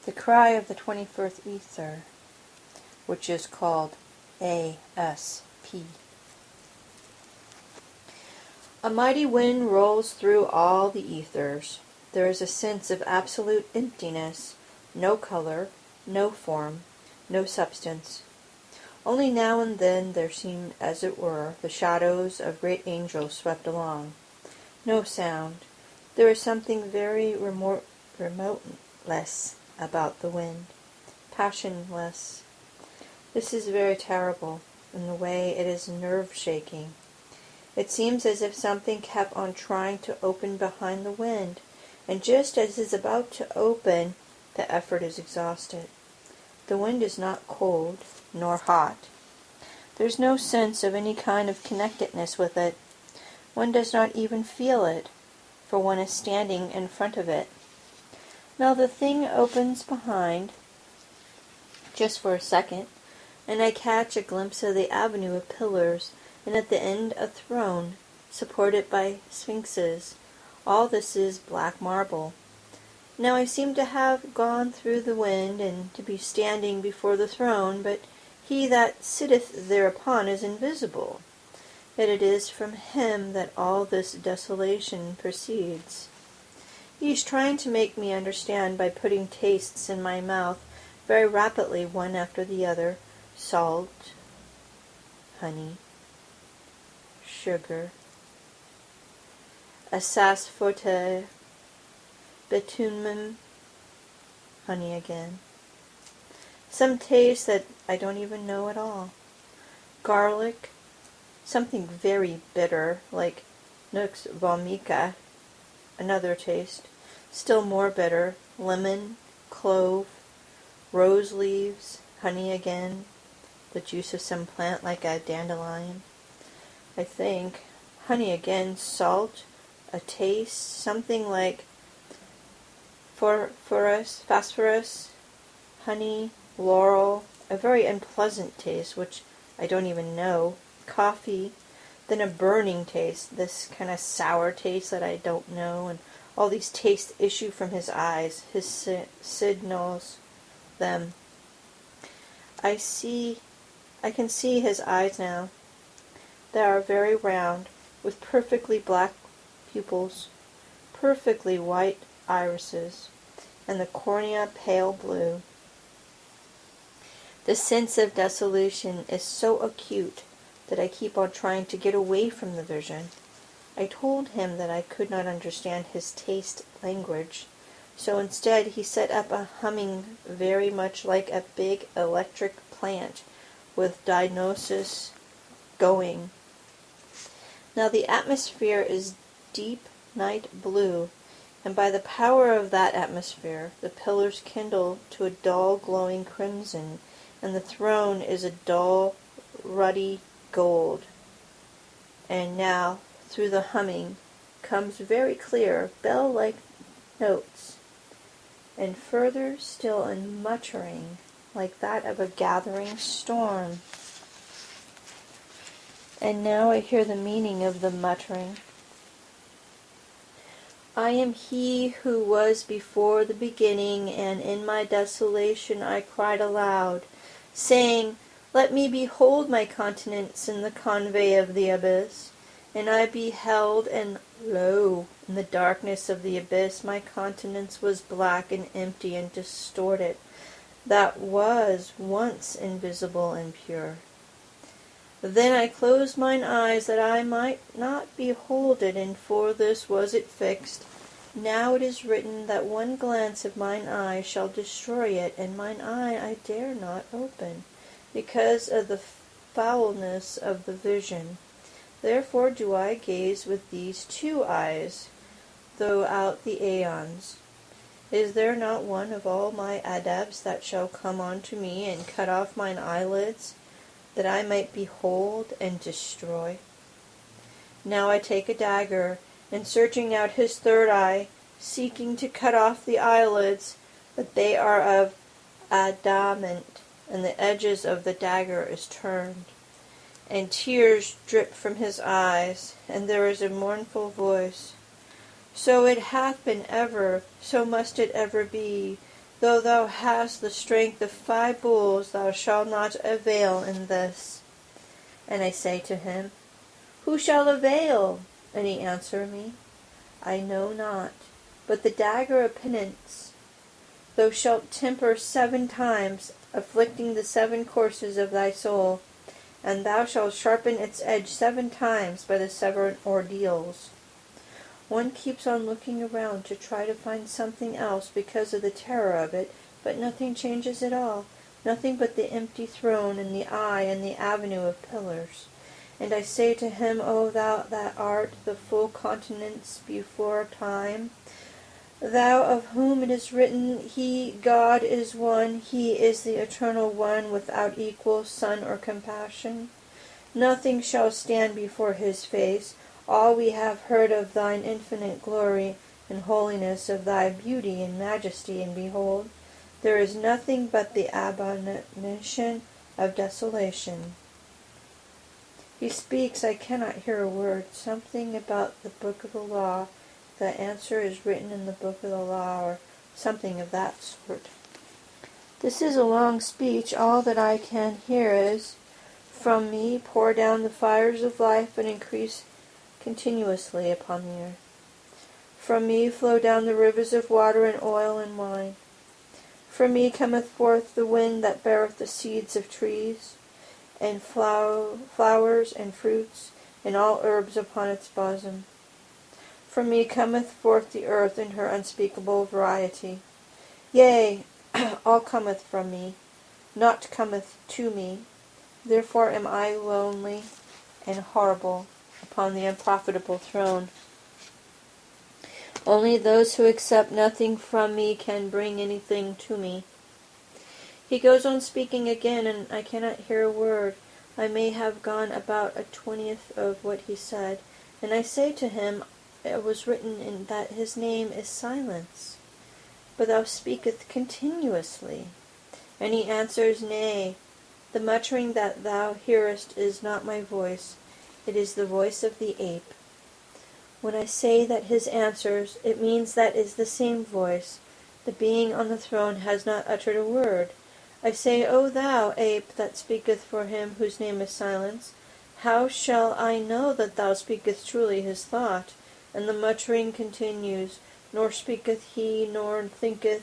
the cry of the 21st Aethyr, which is called ASP. A mighty wind rolls through all the ethers. There is a sense of absolute emptiness, no color, no form, no substance. Only now and then there seem, as it were, the shadows of great angels swept along. No sound. There is something very remoteless about the wind, passionless. This is very terrible, in the way it is nerve-shaking. It seems as if something kept on trying to open behind the wind, and just as it is about to open, the effort is exhausted. The wind is not cold, nor hot. There is no sense of any kind of connectedness with it. One does not even feel it, for one is standing in front of it. Now the thing opens behind, just for a second, and I catch a glimpse of the avenue of pillars, and at the end a throne, supported by sphinxes. All this is black marble. Now I seem to have gone through the wind, and to be standing before the throne, but he that sitteth thereupon is invisible. Yet it is from him that all this desolation proceeds. He is trying to make me understand by putting tastes in my mouth very rapidly, one after the other: salt, honey, sugar, asafoetida, bitumen, honey again. Some taste that I don't even know at all. Garlic, something very bitter, like nux vomica. Another taste, still more bitter: lemon, clove, rose leaves, honey again, the juice of some plant like a dandelion, I think, honey again, salt, a taste, something like phosphorus, honey, laurel, a very unpleasant taste, which I don't even know, coffee, then a burning taste, this kind of sour taste that I don't know, and all these tastes issue from his eyes, his signals them. I can see his eyes now. They are very round, with perfectly black pupils, perfectly white irises, and the cornea pale blue. The sense of desolation is so acute that I keep on trying to get away from the vision. I told him that I could not understand his taste language, so instead he set up a humming very much like a big electric plant, with diagnosis going. Now the atmosphere is deep night blue, and by the power of that atmosphere the pillars kindle to a dull glowing crimson, and the throne is a dull ruddy gold. And now, through the humming, comes very clear, bell-like notes, and further still a muttering, like that of a gathering storm. And now I hear the meaning of the muttering. I am he who was before the beginning, and in my desolation I cried aloud, saying, Let me behold my continents in the convey of the abyss. And I beheld, and lo, in the darkness of the abyss my countenance was black and empty and distorted, that was once invisible and pure. Then I closed mine eyes that I might not behold it, and for this was it fixed. Now it is written that one glance of mine eye shall destroy it, and mine eye I dare not open, because of the foulness of the vision. Therefore do I gaze with these two eyes throughout the aeons. Is there not one of all my adepts that shall come unto me and cut off mine eyelids, that I might behold and destroy? Now I take a dagger, and searching out his third eye, seeking to cut off the eyelids, but they are of adamant, and the edges of the dagger is turned. And tears drip from his eyes, and there is a mournful voice. So it hath been ever, so must it ever be, Though thou hast the strength of 5 bulls, thou shalt not avail in this. And I say to him, Who shall avail? And he answer me, I know not, but the dagger of penance. Thou shalt temper 7 times, afflicting the 7 courses of thy soul, and thou shalt sharpen its edge 7 times by the 7 ordeals. One keeps on looking around to try to find something else because of the terror of it, but nothing changes at all, nothing but the empty throne and the eye and the avenue of pillars. And I say to him, O thou that art the full continence before time, thou of whom it is written, He, God, is one, He is the eternal one, without equal, son, or compassion. Nothing shall stand before his face. All we have heard of thine infinite glory and holiness, of thy beauty and majesty, and behold, there is nothing but the abomination of desolation. He speaks, I cannot hear a word. Something about the book of the law. The answer is written in the book of the law, or something of that sort. This is a long speech. All that I can hear is, from me pour down the fires of life and increase continuously upon the earth. From me flow down the rivers of water and oil and wine. From me cometh forth the wind that beareth the seeds of trees, and flowers and fruits, and all herbs upon its bosom. From me cometh forth the earth in her unspeakable variety. Yea, all cometh from me, naught cometh to me. Therefore am I lonely and horrible upon the unprofitable throne. Only those who accept nothing from me can bring anything to me. He goes on speaking again, and I cannot hear a word. I may have gone about 1/20 of what he said. And I say to him, it was written in that his name is Silence, but thou speakest continuously. And he answers, Nay, the muttering that thou hearest is not my voice, it is the voice of the ape. When I say that his answers, it means that is the same voice. The being on the throne has not uttered a word. I say, O thou, ape, that speaketh for him whose name is Silence, how shall I know that thou speakest truly his thought? And the muttering continues, nor speaketh he, nor thinketh,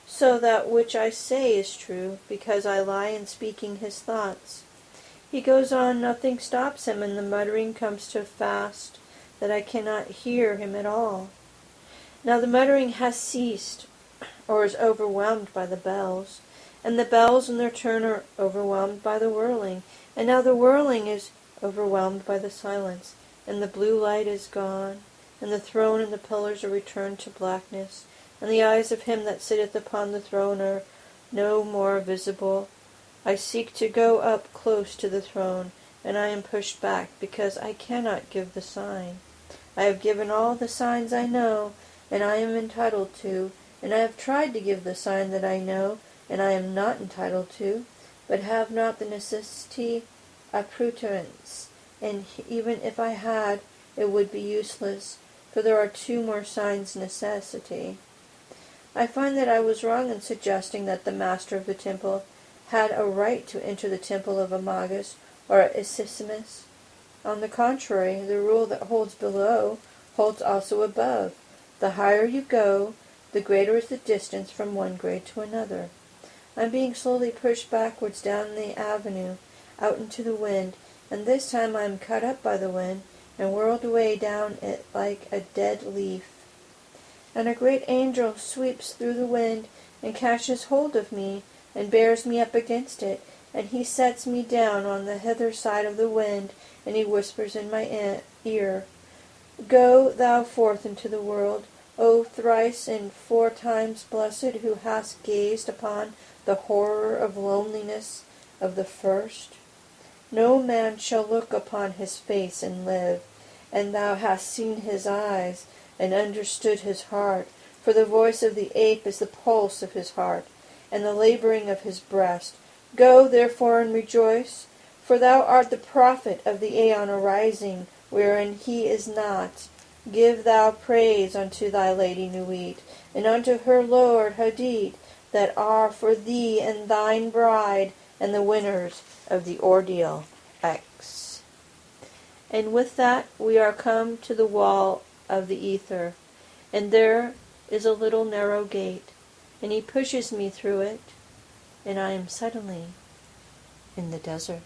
so that which I say is true, because I lie in speaking his thoughts. He goes on, nothing stops him, and the muttering comes to fast, that I cannot hear him at all. Now the muttering has ceased, or is overwhelmed by the bells, and the bells in their turn are overwhelmed by the whirling, and now the whirling is overwhelmed by the silence, and the blue light is gone, and the throne and the pillars are returned to blackness, and the eyes of him that sitteth upon the throne are no more visible. I seek to go up close to the throne, and I am pushed back, because I cannot give the sign. I have given all the signs I know, and I am entitled to, and I have tried to give the sign that I know, and I am not entitled to, but have not the necessity of prudence, and even if I had, it would be useless, for there are 2 more signs necessity. I find that I was wrong in suggesting that the master of the temple had a right to enter the temple of Amagus or Isissimus. On the contrary, the rule that holds below holds also above. The higher you go, the greater is the distance from one grade to another. I am being slowly pushed backwards down the avenue, out into the wind, and this time I am caught up by the wind, and whirled away down it like a dead leaf. And a great angel sweeps through the wind, and catches hold of me, and bears me up against it, and he sets me down on the hither side of the wind, and he whispers in my ear, Go thou forth into the world, O thrice and 4 times blessed, who hast gazed upon the horror of loneliness of the first. No man shall look upon his face and live, and thou hast seen his eyes, and understood his heart, for the voice of the ape is the pulse of his heart, and the laboring of his breast. Go therefore and rejoice, for thou art the prophet of the aeon arising, wherein he is not. Give thou praise unto thy lady Nuit, and unto her lord Hadid, that are for thee and thine bride, and the winners of the ordeal X. And with that we are come to the wall of the ether, and there is a little narrow gate, and he pushes me through it, and I am suddenly in the desert.